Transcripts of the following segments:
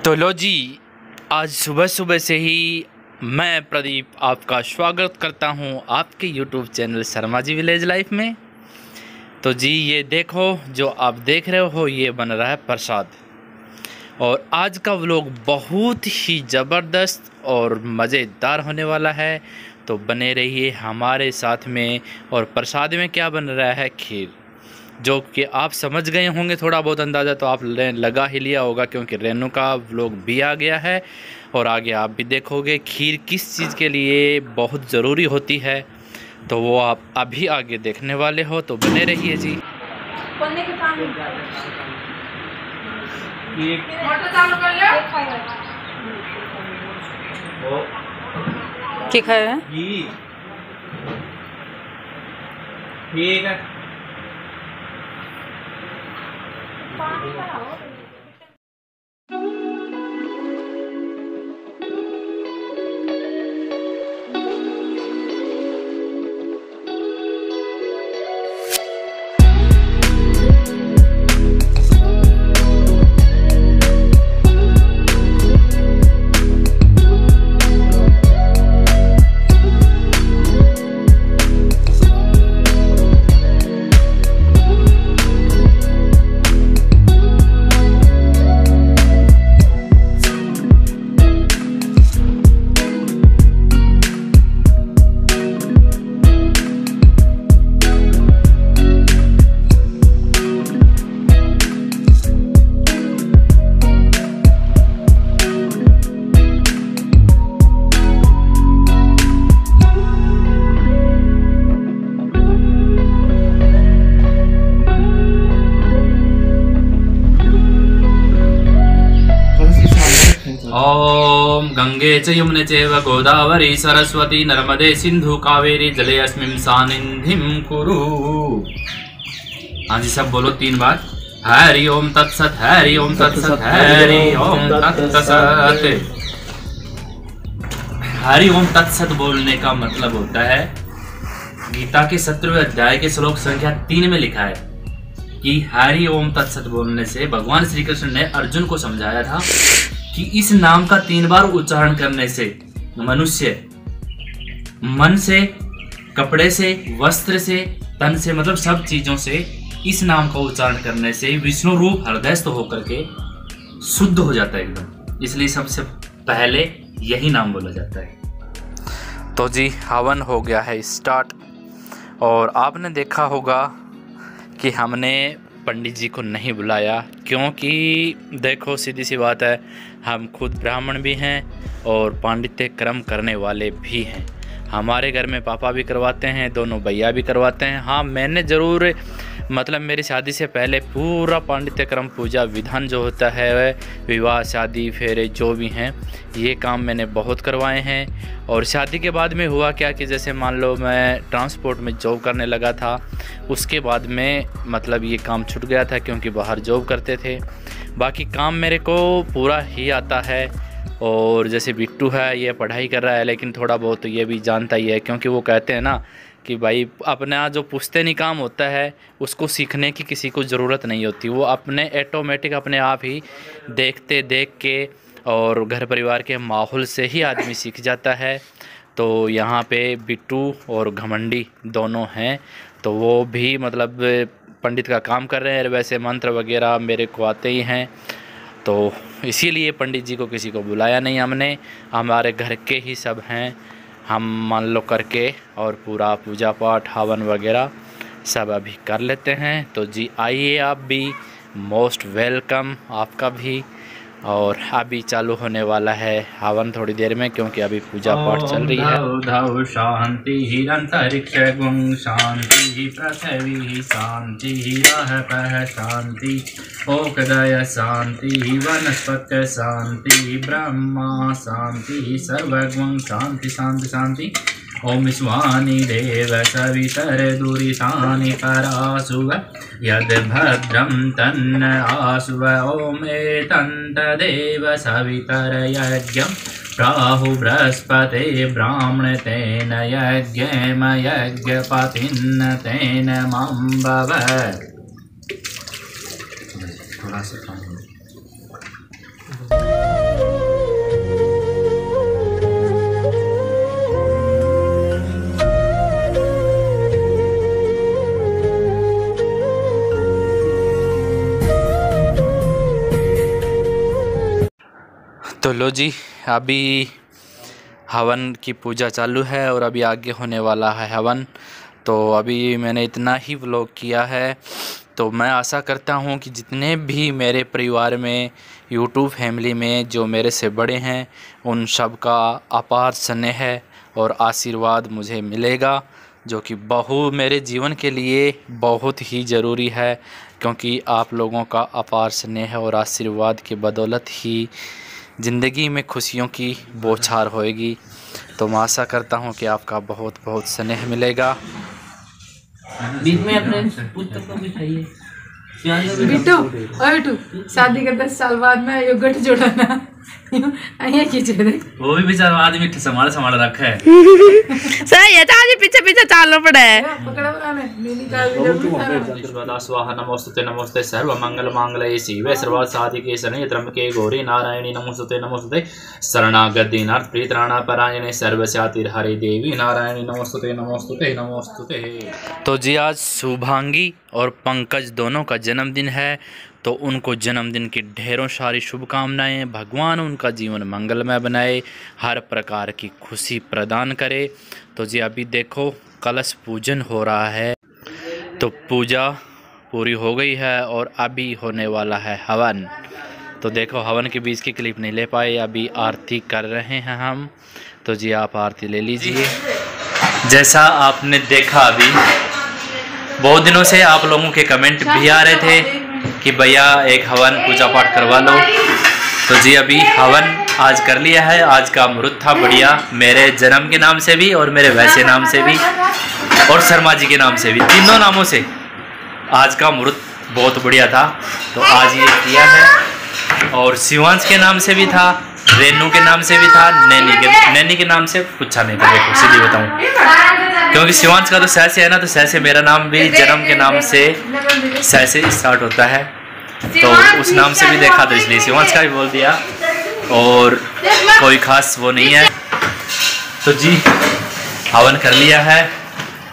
तो लो जी, आज सुबह सुबह से ही मैं प्रदीप आपका स्वागत करता हूं आपके YouTube channel Sharma ji village life में। तो जी ये देखो, जो आप देख रहे हो ये बन रहा है प्रसाद। और आज का व्लॉग बहुत ही ज़बरदस्त और मज़ेदार होने वाला है, तो बने रहिए हमारे साथ में। और प्रसाद में क्या बन रहा है? खीर, जो कि आप समझ गए होंगे, थोड़ा बहुत अंदाज़ा तो आप लगा ही लिया होगा, क्योंकि रेनू का व्लॉग भी आ गया है और आगे आप भी देखोगे। खीर किस चीज़ के लिए बहुत ज़रूरी होती है, तो वो आप अभी आगे देखने वाले हो, तो बने रहिए जी। क्या खाया है? ठीक है। ओम गंगे च यमुने चैव गोदावरी सरस्वती नर्मदे सिंधु कावेरी जलेऽस्मिन् सान्निधिं कुरु। हाँ जी, सब बोलो 3 बार। हरि ओम तत्सत, हरि ओम तत्सत, हरि ओम तत्सत। हरि ओम तत्सत बोलने का मतलब होता है, गीता के 17वें अध्याय के श्लोक संख्या 3 में लिखा है कि हरि ओम तत्सत बोलने से भगवान श्री कृष्ण ने अर्जुन को समझाया था कि इस नाम का 3 बार उच्चारण करने से मनुष्य मन से, कपड़े से, वस्त्र से, तन से, मतलब सब चीजों से इस नाम का उच्चारण करने से विष्णु रूप हृदयस्थ होकर के शुद्ध हो जाता है एकदम। इसलिए सबसे पहले यही नाम बोला जाता है। तो जी हवन हो गया है स्टार्ट, और आपने देखा होगा कि हमने पंडित जी को नहीं बुलाया, क्योंकि देखो सीधी सी बात है, हम खुद ब्राह्मण भी हैं और पांडित्य कर्म करने वाले भी हैं। हमारे घर में पापा भी करवाते हैं, दोनों भैया भी करवाते हैं। हाँ, मैंने ज़रूर, मतलब मेरी शादी से पहले पूरा पांडित्य कर्म पूजा विधान जो होता है, विवाह, शादी, फेरे जो भी हैं, ये काम मैंने बहुत करवाए हैं। और शादी के बाद में हुआ क्या कि जैसे मान लो मैं ट्रांसपोर्ट में जॉब करने लगा था, उसके बाद में मतलब ये काम छूट गया था, क्योंकि बाहर जॉब करते थे। बाकी काम मेरे को पूरा ही आता है। और जैसे बिट्टू है, ये पढ़ाई कर रहा है, लेकिन थोड़ा बहुत तो ये भी जानता ही है, क्योंकि वो कहते हैं ना कि भाई अपना जो पुश्तैनी काम होता है उसको सीखने की किसी को ज़रूरत नहीं होती, वो अपने ऑटोमेटिक अपने आप ही देख के और घर परिवार के माहौल से ही आदमी सीख जाता है। तो यहाँ पे बिट्टू और घमंडी दोनों हैं, तो वो भी मतलब पंडित का काम कर रहे हैं। वैसे मंत्र वगैरह मेरे को आते ही हैं, तो इसीलिए पंडित जी को किसी को बुलाया नहीं हमने, हमारे घर के ही सब हैं। हम मान लो करके और पूरा पूजा पाठ, हवन वगैरह सब अभी कर लेते हैं। तो जी आइए, आप भी मोस्ट वेलकम, आपका भी। और अभी चालू होने वाला है हवन थोड़ी देर में, क्योंकि अभी पूजा पाठ चल रही है। धौ शांति हिरंतरिक्ष गुं शांति पृथ्वी शांति रहपः शांति ओकदय शांति वनस्पत शांति ब्रह्मा शांति सर्वगुं शांति शांति शांति। ओम विश्वानि देव सवितर्दुरितानि परासुव यद् भद्रं तन्न आसुव। ओम एतन्तदेव सवितर्यज्ञं प्राहु बृहस्पते ब्राह्मणतेन यज्ञेम यज्ञपतिन्न तेन मम भव। थोड़ा सा तो लो जी, अभी हवन की पूजा चालू है और अभी आगे होने वाला है हवन। तो अभी मैंने इतना ही व्लॉग किया है। तो मैं आशा करता हूँ कि जितने भी मेरे परिवार में, यूट्यूब फैमिली में जो मेरे से बड़े हैं, उन सब का अपार स्नेह और आशीर्वाद मुझे मिलेगा, जो कि मेरे जीवन के लिए बहुत ही ज़रूरी है, क्योंकि आप लोगों का अपार स्नेह और आशीर्वाद की बदौलत ही ज़िंदगी में खुशियों की बौछार होएगी। तो मैं आशा करता हूँ कि आपका बहुत बहुत स्नेह मिलेगा। बीच में अपने पुत्र को बिठाइए। बिट्टू, ओ बिट्टू, शादी के 10 साल बाद में यो गठ जोड़ना ये खींच दे। वो भी बेचारा आदमी संभाल रखा है। सही है, आज पीछे पीछे चालना पड़ा है। पकड़ा बनाने नीली का स्वाहा नमोस्तुते नमोस्तुते सर्व मंगल मांगल्ये शिवे सर्वार्थ साधिके शरण्ये त्र्यंबके गौरी नारायणी नमोस्तुते नमोस्तुते शरणागत दीनार्थ परित्राणा परायणे सर्वस्यातिर हरे देवी नारायणी नमोस्तुते नमोस्तुते नमोस्तुते। तो जी आज शुभांगी और पंकज दोनों का जन्मदिन है, तो उनको जन्मदिन की ढेरों सारी शुभकामनाएं। भगवान उनका जीवन मंगलमय बनाए, हर प्रकार की खुशी प्रदान करे। तो जी अभी देखो कलश पूजन हो रहा है, तो पूजा पूरी हो गई है और अभी होने वाला है हवन। तो देखो हवन के बीच की क्लिप नहीं ले पाए, अभी आरती कर रहे हैं हम। तो जी आप आरती ले लीजिए। जैसा आपने देखा, अभी बहुत दिनों से आप लोगों के कमेंट भी आ रहे थे कि भैया एक हवन पूजा पाठ करवा लो। तो जी अभी हवन आज कर लिया है। आज का मुहूर्त था बढ़िया, मेरे जन्म के नाम से भी और मेरे वैसे नाम से भी और शर्मा जी के नाम से भी, तीनों नामों से आज का मुहूर्त बहुत बढ़िया था। तो आज ये किया है। और शिवांश के नाम से भी था, रेनू के नाम से भी था, नैनी के नाम से पूछा नहीं था। देखो सीधी बताऊं, क्योंकि शिवांश का तो सह से है ना, तो सह से मेरा नाम भी जन्म के नाम से सह से स्टार्ट होता है, तो उस नाम से भी देखा, तो इसलिए शिवांश का भी बोल दिया। और कोई खास वो नहीं है। तो जी हवन कर लिया है,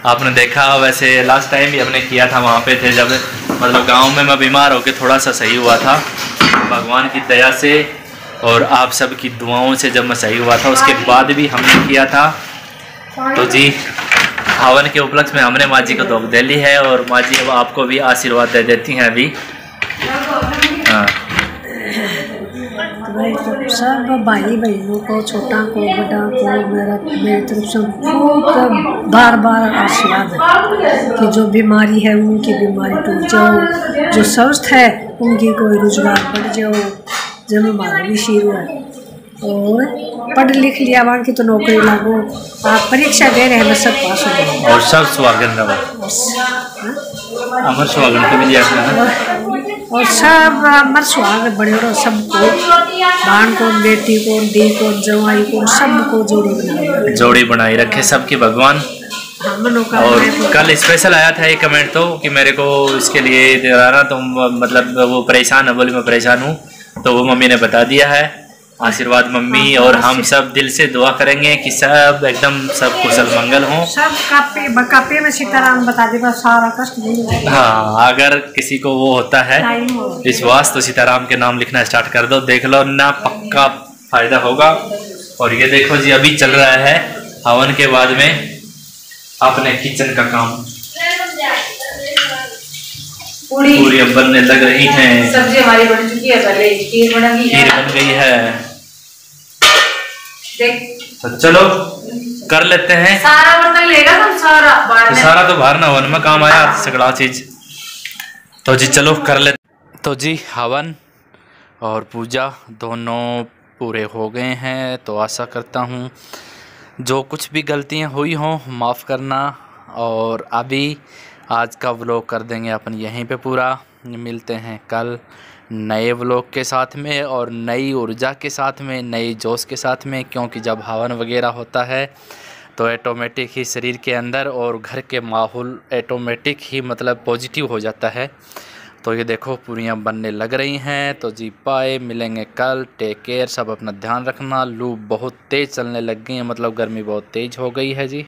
आपने देखा। वैसे लास्ट टाइम भी हमने किया था, वहाँ पे थे जब मतलब गांव में मैं बीमार होकर थोड़ा सा सही हुआ था, भगवान की दया से और आप सब की दुआओं से जब मैं सही हुआ था, उसके बाद भी हमने किया था। तो जी हवन के उपलक्ष्य में हमने माँ जी को धोख दे ली है और माँ जी अब आपको भी आशीर्वाद दे देती हैं अभी। हाँ, सब भाई बहनों को, छोटा को, बड़ा को, मेरी तरफ से बहुत बार बार आशीर्वाद है कि जो बीमारी है उनकी बीमारी टूट जाओ, जो स्वस्थ है उनकी कोई रोजगार बढ़ जाओ, जब हमारा भी शीर है। और पढ़ लिख लिया वहाँ की तो नौकरी लागो, आप परीक्षा दे रहे हैं, सब पास हो जाए और सब सुहागन रहो, अमर सुहागन को मिल और सब अमर सुहागन बड़े और सबको, भान को, बेटी को, दी को, जवाई को, सबको जोड़ी बनाई रखे सबकी भगवान। और कल स्पेशल आया था एक कमेंट तो कि मेरे को इसके लिए दे रहा ना, तो मतलब वो परेशान है, बोली मैं परेशान हूँ, तो वो मम्मी ने बता दिया है। आशीर्वाद मम्मी, और हम सब दिल से दुआ करेंगे कि सब एकदम सब कुशल मंगल हो। सब कापे में सीताराम बता देगा, सारा कष्ट नहीं। हाँ, अगर किसी को वो होता है विश्वास, तो सीताराम के नाम लिखना स्टार्ट कर दो, देख लो ना, पक्का फायदा होगा। और ये देखो जी अभी चल रहा है हवन के बाद में अपने किचन का काम, पूरी अब बनने लग रही हैं। सब्जी हमारी बन चुकी है, पहले खीर बन गई है। तो चलो कर लेते हैं। सारा बर्तन लेगा तुम, सारा तो सारा तो बाहर ना हवन में काम आया, सगड़ा चीज। तो जी चलो कर लेते। तो जी हवन और पूजा दोनों पूरे हो गए हैं। तो आशा करता हूँ जो कुछ भी गलतियाँ हुई हों माफ़ करना। और अभी आज का व्लॉग कर देंगे अपन यहीं पे पूरा। मिलते हैं कल नए व्लॉग के साथ में और नई ऊर्जा के साथ में, नई जोश के साथ में, क्योंकि जब हवन वगैरह होता है तो ऑटोमेटिक ही शरीर के अंदर और घर के माहौल ऑटोमेटिक ही मतलब पॉजिटिव हो जाता है। तो ये देखो पूरियाँ बनने लग रही हैं। तो जी बाय, मिलेंगे कल, टेक केयर, सब अपना ध्यान रखना। लू बहुत तेज़ चलने लग गई है, मतलब गर्मी बहुत तेज़ हो गई है जी।